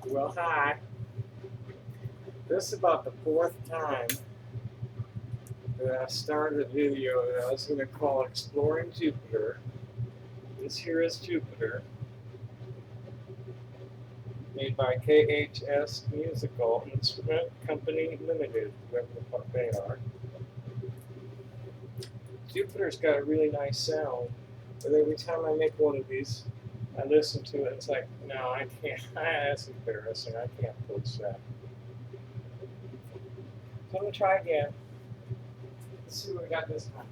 Well, hi. This is about the fourth time that I started a video that I was going to call Exploring Jupiter. This here is Jupiter, made by KHS Musical Instrument Company Limited, whoever the fuck they are. Jupiter's got a really nice sound, but every time I make one of these, I listen to it, it's like, no, I can't. That's embarrassing. I can't post that. So I'm going to try again. Let's see what we got this time.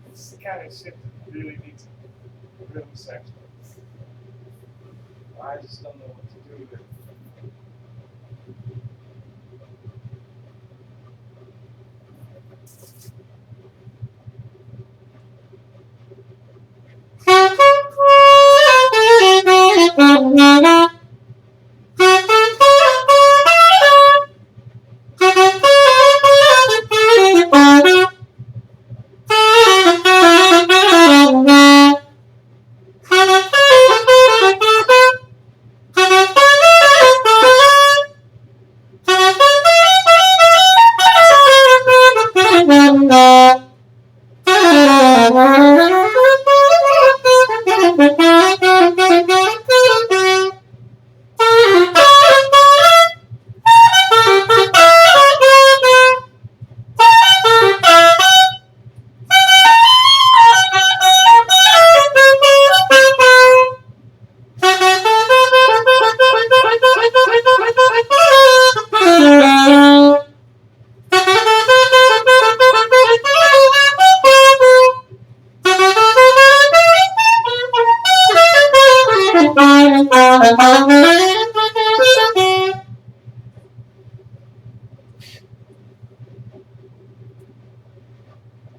This is the kind of shit that really needs a rhythm section. I just don't know what to do with it.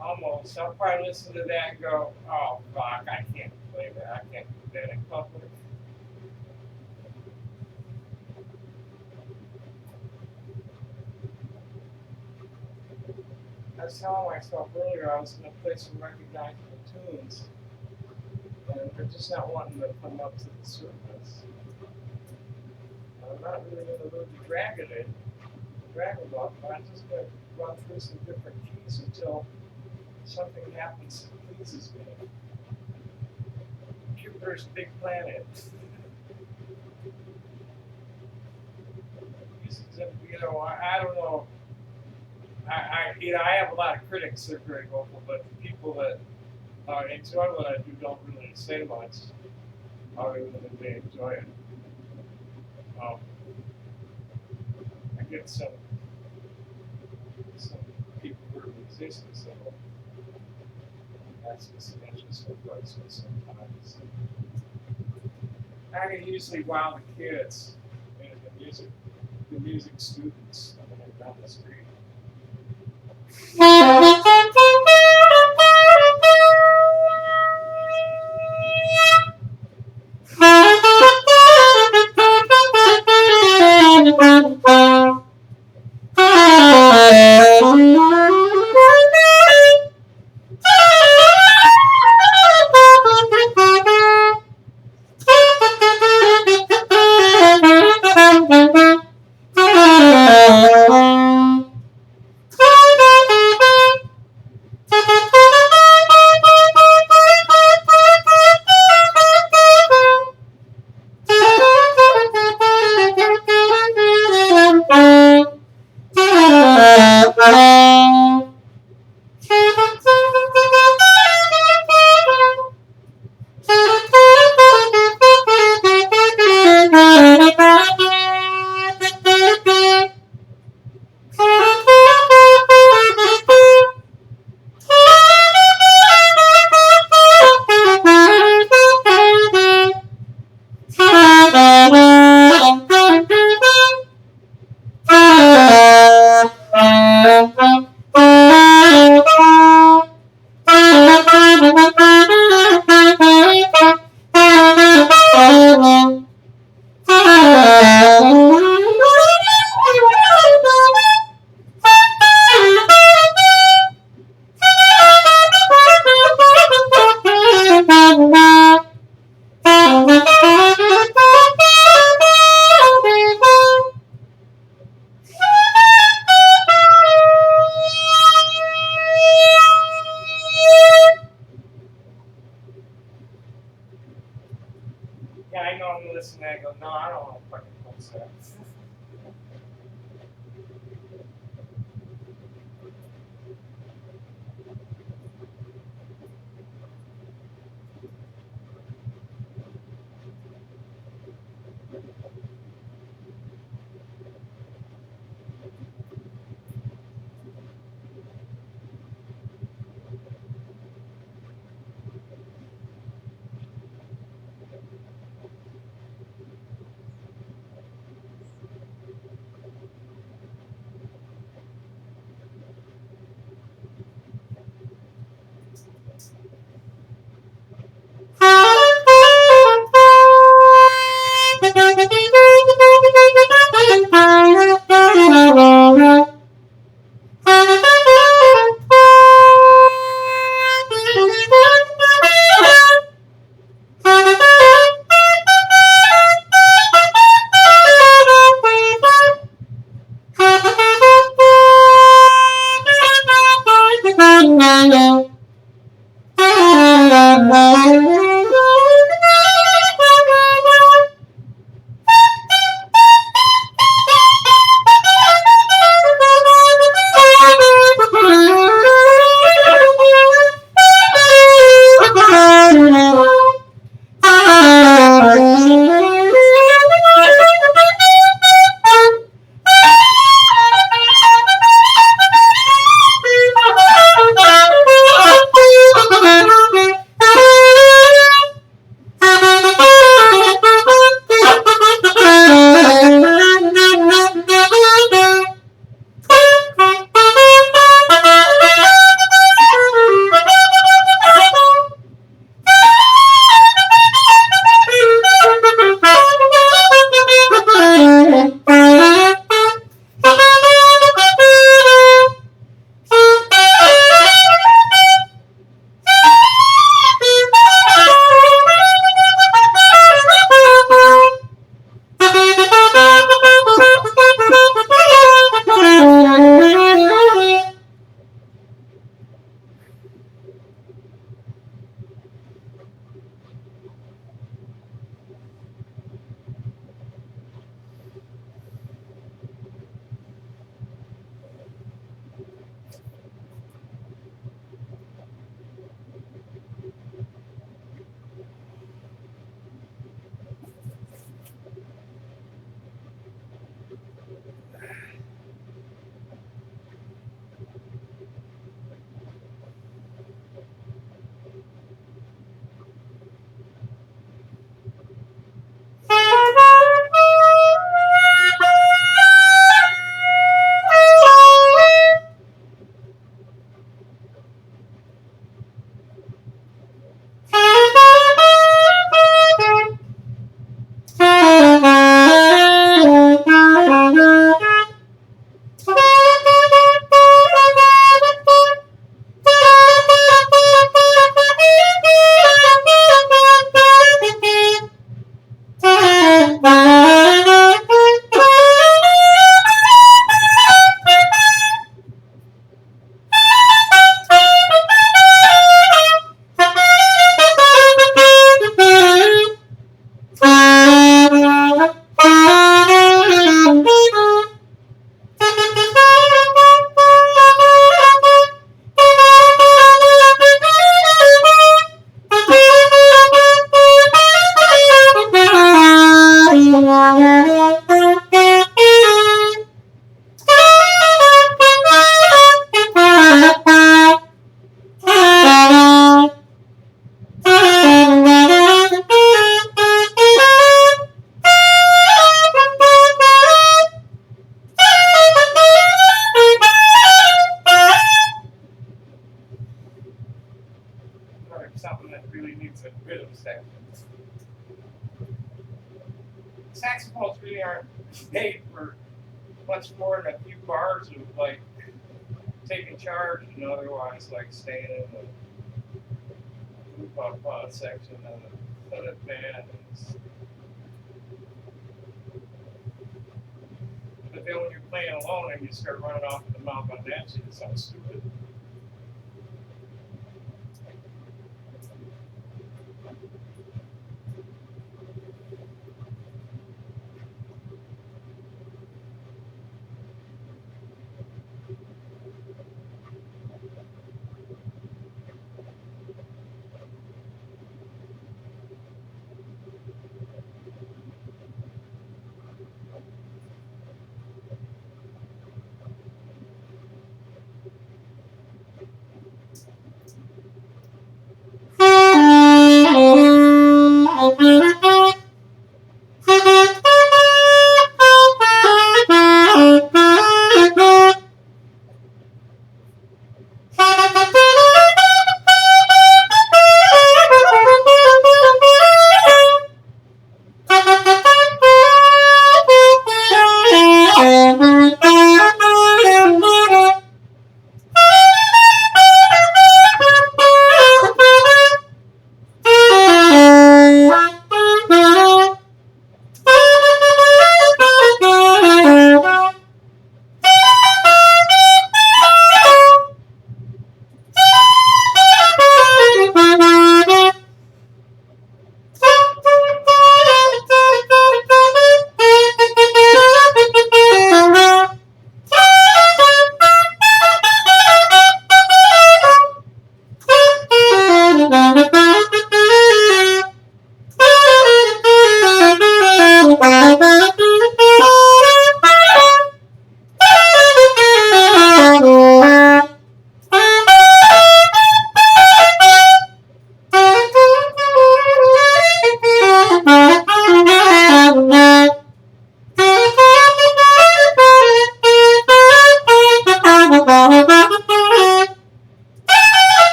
Almost. I'll probably listen to that and go, oh, fuck, I can't play that. I can't do that in public. I was telling myself earlier I was going to play some recognizable tunes, and they're just not wanting to come up to the surface. I'm not really in the mood to drag them up, but I'm just going to run through some different keys until something happens that pleases me. Jupiter's a big planet. You know, I don't know. I have a lot of critics that are very vocal, but the people that enjoy what I do don't really say much, other than that they enjoy it. Um, I get some people who are musicians that will ask me some interesting questions sometimes. I can usually wow the kids and the music students down the street. Yeah, I know I'm listening. I go, no, I don't want to fucking post that. much more than a few bars of like taking charge and otherwise like staying in the hoop section of the band. But then when you're playing alone and you start running off the mouth on that shit, it sounds stupid.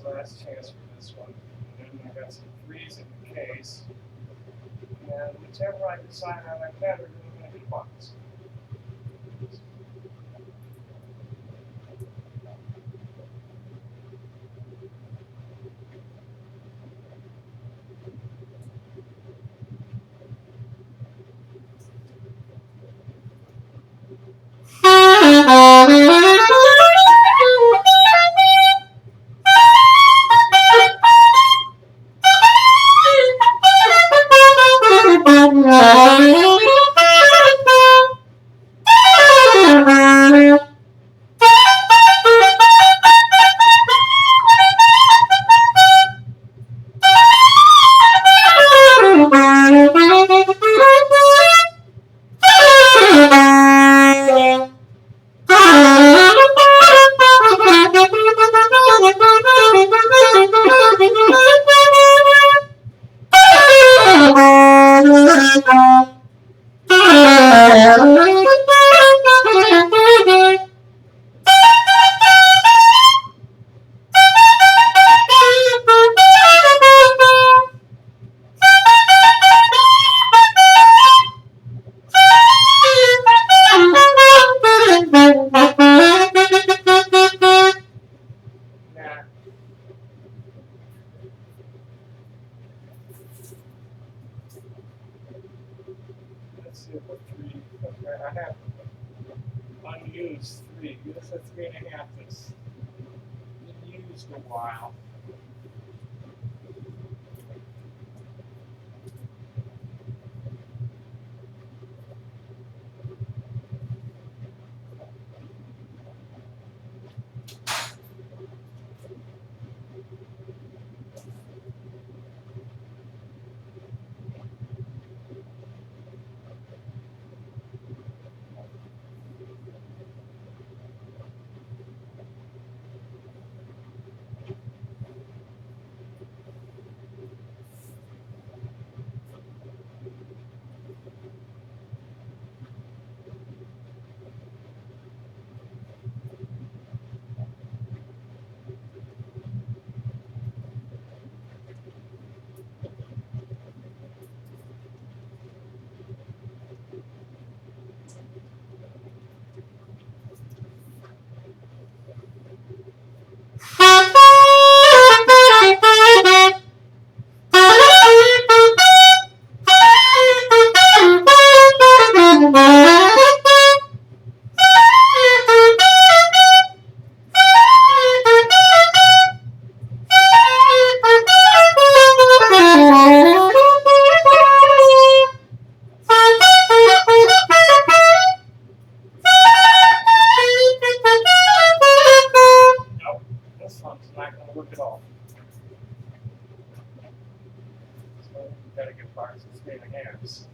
Last chance for this one. And then I got some threes in the case. And whichever I decide on like that are going to be buttons. Let's see, what three? Okay, I have unused three. This is 3.5. This been used a while. gotta get parts and stay in the hands.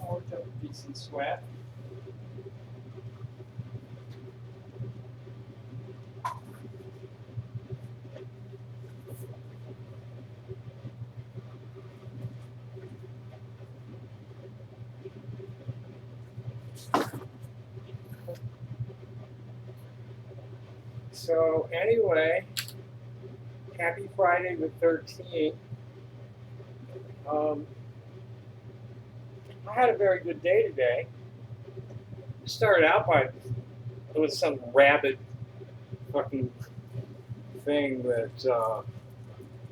I worked up a decent sweat. So anyway, happy Friday the 13th. I had a very good day today. Started out by it was some rabid fucking thing that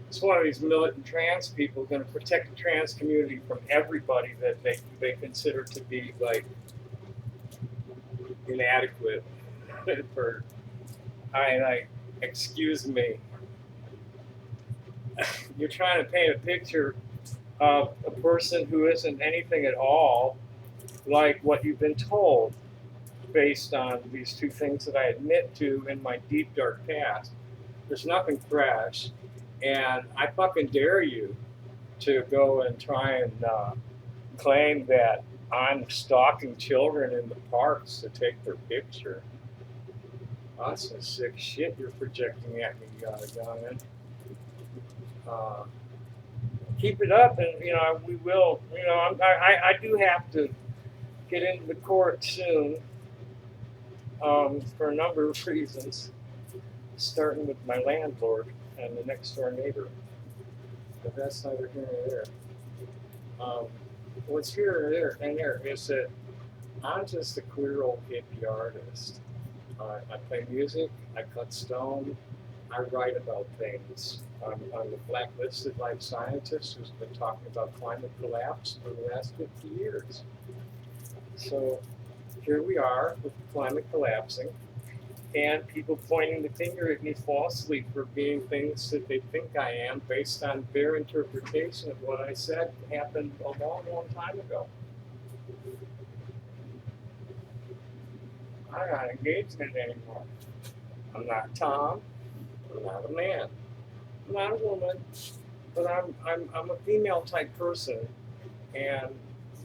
it's one of these militant trans people going to protect the trans community from everybody that they consider to be like inadequate for excuse me. You're trying to paint a picture of a person who isn't anything at all like what you've been told based on these two things that I admit to in my deep dark past. There's nothing fresh, and I fucking dare you to go and try and claim that I'm stalking children in the parks to take their picture. That's some sick shit you're projecting at me, youngin'. Keep it up, and we will. I do have to get into the court soon for a number of reasons, starting with my landlord and the next door neighbor. But that's neither here nor there. What's here and there is that I'm just a queer old hippie artist. I play music, I cut stone, I write about things. I'm the blacklisted life scientist who's been talking about climate collapse for the last 50 years. So here we are with climate collapsing, and people pointing the finger at me falsely for being things that they think I am based on their interpretation of what I said happened a long, long time ago. I'm not engaged in it anymore. I'm not Tom. I'm not a man. I'm not a woman. But I'm a female type person, and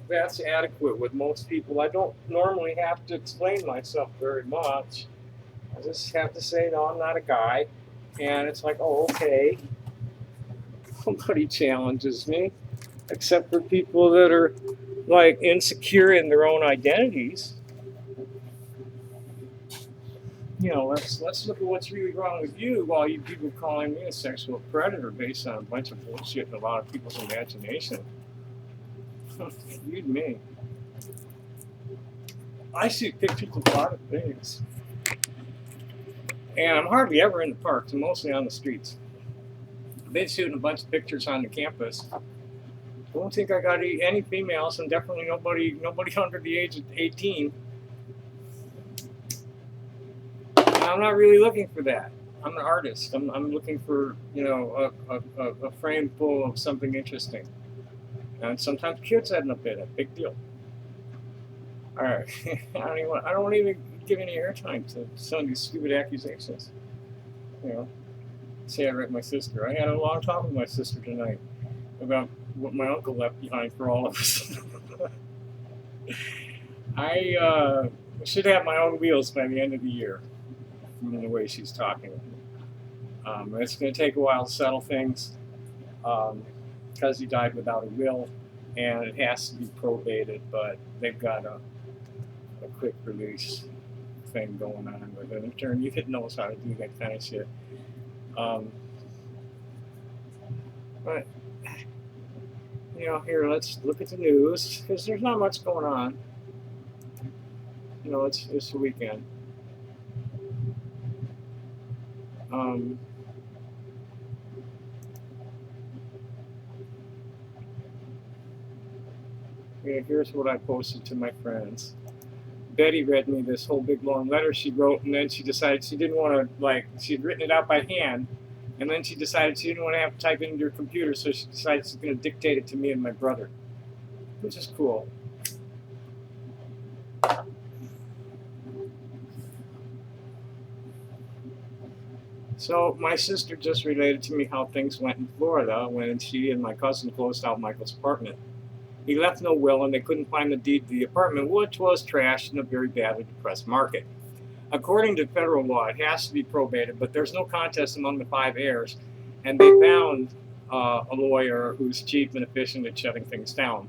that's adequate with most people. I don't normally have to explain myself very much. I just have to say, no, I'm not a guy. And it's like, oh, okay. Nobody challenges me, except for people that are like insecure in their own identities. Let's look at what's really wrong with you while you people calling me a sexual predator based on a bunch of bullshit in a lot of people's imagination. You and me. I shoot pictures of a lot of things. And I'm hardly ever in the parks. I'm mostly on the streets. I've been shooting a bunch of pictures on the campus. I don't think I got any females, and definitely nobody under the age of 18. I'm not really looking for that. I'm an artist. I'm looking for a frame full of something interesting. And sometimes kids end up in it. Big deal. All right. I don't even give any airtime to some of these stupid accusations. Say I raped my sister. I had a long talk with my sister tonight about what my uncle left behind for all of us. I should have my own wheels by the end of the year, from the way she's talking. It's going to take a while to settle things because he died without a will, and it has to be probated, but they've got a quick release thing going on with an attorney that knows how to do that kind of shit. But here, let's look at the news, because there's not much going on. It's the weekend. Here's what I posted to my friends. Betty read me this whole big long letter she wrote, and then she decided she didn't want to, she'd written it out by hand, and then she decided she didn't want to have to type it into her computer, so she decided she's going to dictate it to me and my brother, which is cool. So my sister just related to me how things went in Florida when she and my cousin closed out Michael's apartment. He left no will and they couldn't find the deed to the apartment, which was trashed in a very badly depressed market. According to federal law, it has to be probated, but there's no contest among the 5 heirs, and they found a lawyer who's cheap and efficient at shutting things down.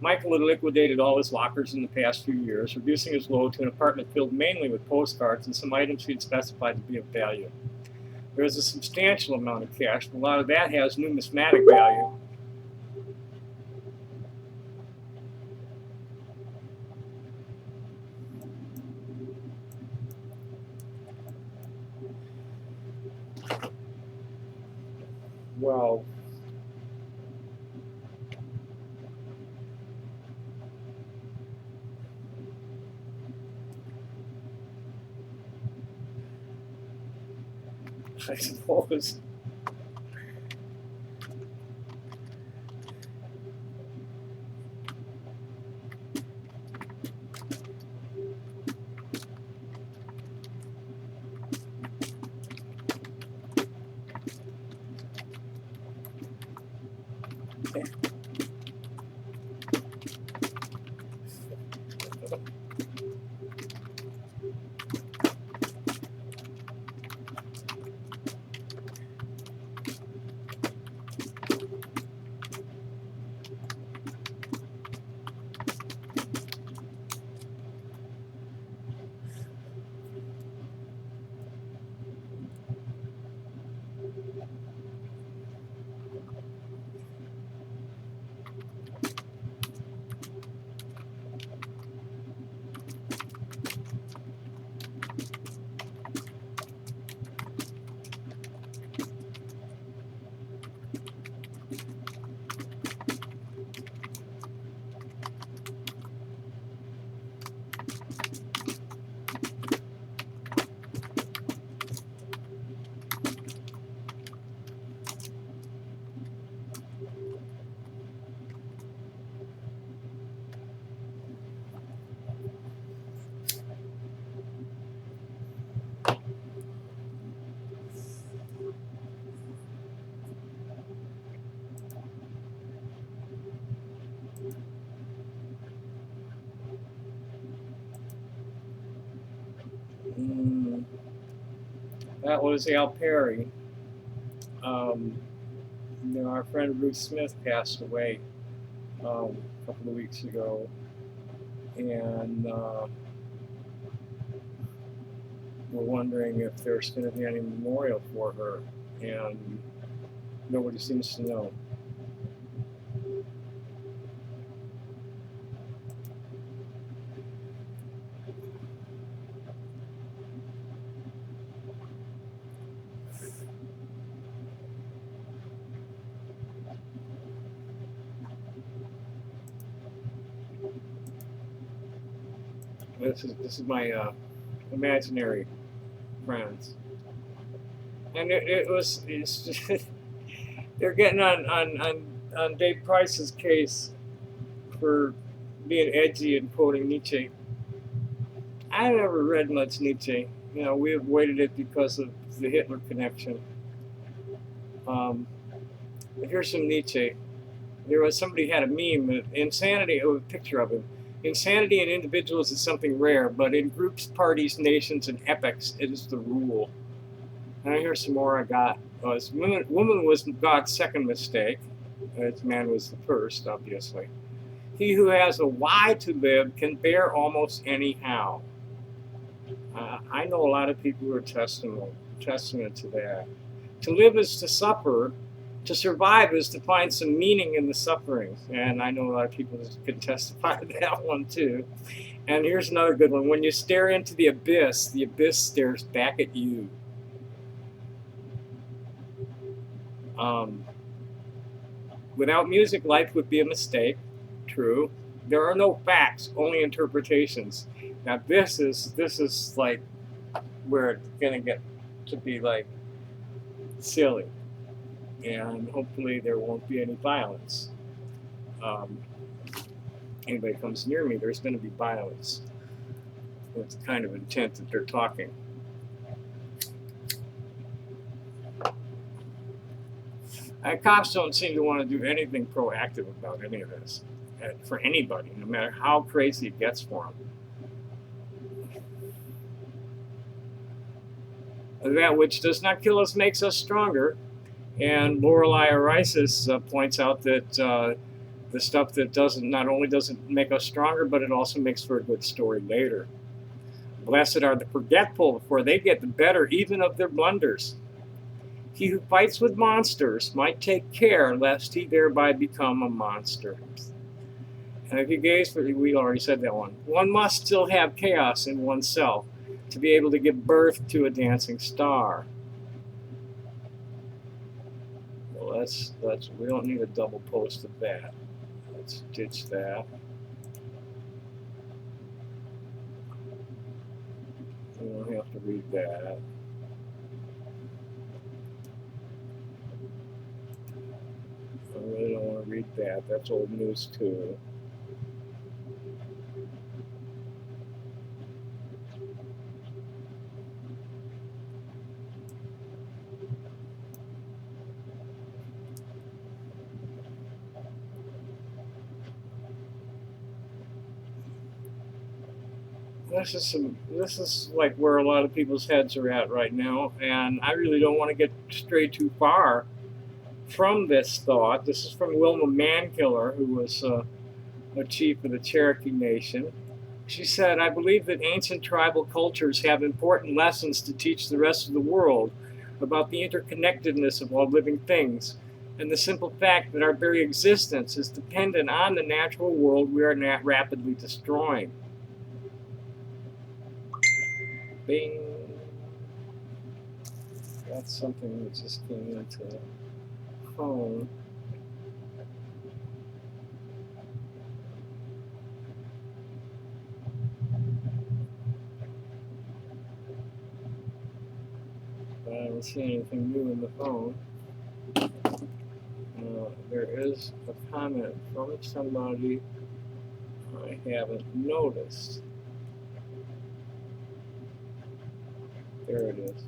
Michael had liquidated all his lockers in the past few years, reducing his load to an apartment filled mainly with postcards and some items he'd specified to be of value. There is a substantial amount of cash, but a lot of that has numismatic value. Well, I suppose. Mm, that was Al Perry. Um, our friend Ruth Smith passed away a couple of weeks ago, and we're wondering if there's going to be any memorial for her, and nobody seems to know. This is my imaginary friends, and it's just, they're getting on Dave Price's case for being edgy and quoting Nietzsche. I never read much Nietzsche. We avoided it because of the Hitler connection. Um, here's some Nietzsche. There was somebody had a meme. Insanity. Oh, a picture of him. Insanity in individuals is something rare, but in groups, parties, nations, and epochs, it is the rule. And here's some more I got. Woman was God's second mistake. Man was the first, obviously. He who has a why to live can bear almost any how. I know a lot of people who are testament to that. To live is to suffer. To survive is to find some meaning in the suffering. And I know a lot of people can testify to that one too. And here's another good one. When you stare into the abyss stares back at you. Without music, life would be a mistake. True. There are no facts, only interpretations. Now this is like where it's gonna get to be like silly, and hopefully there won't be any violence. Anybody comes near me, there's going to be violence. That's the kind of intent that they're talking. Cops don't seem to want to do anything proactive about any of this for anybody, no matter how crazy it gets for them. That which does not kill us makes us stronger. And Lorelei Orisis points out that the stuff that doesn't not only doesn't make us stronger, but it also makes for a good story later. Blessed are the forgetful, for they get the better even of their blunders. He who fights with monsters might take care lest he thereby become a monster. And if you gaze, we already said that one must still have chaos in oneself to be able to give birth to a dancing star. Well, we don't need a double post of that. Let's ditch that. We don't have to read that. I really don't want to read that. That's old news too. This is like where a lot of people's heads are at right now, and I really don't want to get stray too far from this thought. This is from Wilma Mankiller, who was a chief of the Cherokee Nation. She said, "I believe that ancient tribal cultures have important lessons to teach the rest of the world about the interconnectedness of all living things, and the simple fact that our very existence is dependent on the natural world we are rapidly destroying." Bing. That's something that just came into the phone. But I don't see anything new in the phone. There is a comment from somebody I haven't noticed. There it is.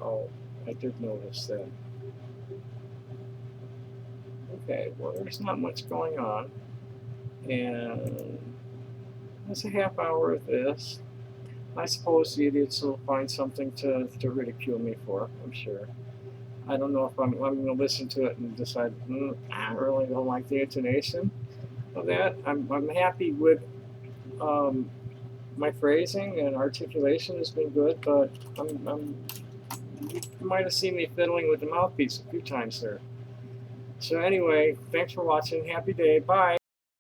Oh, I did notice that. Okay, well, there's not much going on. And that's a half hour of this. I suppose the idiots will find something to ridicule me for, I'm sure. I don't know if I'm going to listen to it and decide, I really don't like the intonation of that. I'm happy with my phrasing and articulation has been good, but you might have seen me fiddling with the mouthpiece a few times there. So anyway, thanks for watching. Happy day. Bye.